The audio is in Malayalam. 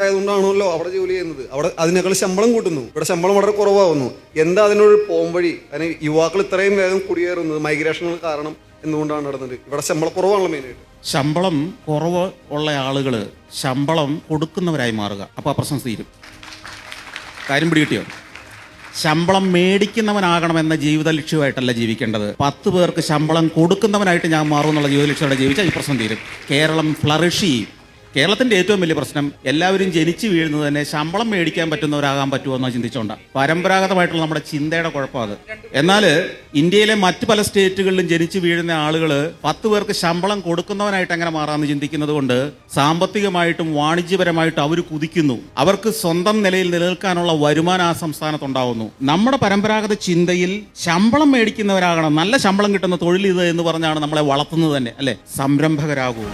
ആയതുകൊണ്ടാണല്ലോ അവിടെ ജോലി ചെയ്യുന്നത്. അവിടെ അതിനേക്കാൾ ശമ്പളം കൂട്ടുന്നു, ഇവിടെ ശമ്പളം വളരെ കുറവാകുന്നു. എന്താ അതിനൊരു പോംവഴി? അതിന് യുവാക്കൾ ഇത്രയും വേഗം കുടിയേറുന്നത് മൈഗ്രേഷനുകൾ കാരണം എന്തുകൊണ്ടാണ് നടന്നത്? ഇവിടെ ശമ്പളം കുറവാണല്ലോ മെയിനായിട്ട്. ശമ്പളം കുറവ് ഉള്ള ആളുകൾ ശമ്പളം കൊടുക്കുന്നവരായി മാറുക, അപ്പോൾ ആ പ്രശ്നം തീരും. കാര്യം പിടികിട്ടിയോ? ശമ്പളം മേടിക്കുന്നവനാകണമെന്ന ജീവിത ലക്ഷ്യമായിട്ടല്ല ജീവിക്കേണ്ടത്. 10 പേർക്ക് ശമ്പളം കൊടുക്കുന്നവനായിട്ട് ഞാൻ മാറും എന്നുള്ള ജീവിത ലക്ഷ്യത്തോടെ ജീവിച്ചാൽ ഈ പ്രശ്നം തീരും. കേരളം ഫ്ലറിഷ് ചെയ്യും. കേരളത്തിന്റെ ഏറ്റവും വലിയ പ്രശ്നം എല്ലാവരും ജനിച്ചു വീഴുന്നത് തന്നെ ശമ്പളം മേടിക്കാൻ പറ്റുന്നവരാകാൻ പറ്റുമോ എന്ന് ചിന്തിച്ചോണ്ടാണ്. പരമ്പരാഗതമായിട്ടുള്ള നമ്മുടെ ചിന്തയുടെ കുഴപ്പം അത്. എന്നാൽ ഇന്ത്യയിലെ മറ്റ് പല സ്റ്റേറ്റുകളിലും ജനിച്ചു വീഴുന്ന ആളുകൾ 10 പേർക്ക് ശമ്പളം കൊടുക്കുന്നവനായിട്ട് എങ്ങനെ മാറാമെന്ന് ചിന്തിക്കുന്നത് കൊണ്ട് സാമ്പത്തികമായിട്ടും വാണിജ്യപരമായിട്ടും അവർ കുതിക്കുന്നു. അവർക്ക് സ്വന്തം നിലയിൽ നിലനിൽക്കാനുള്ള വരുമാനം ആ സംസ്ഥാനത്തുണ്ടാവുന്നു. നമ്മുടെ പരമ്പരാഗത ചിന്തയിൽ ശമ്പളം മേടിക്കുന്നവരാകണം, നല്ല ശമ്പളം കിട്ടുന്ന തൊഴിൽ ഇത് എന്ന് പറഞ്ഞാണ് നമ്മളെ വളർത്തുന്നത് തന്നെ, അല്ലെ? സംരംഭകരാകൂ.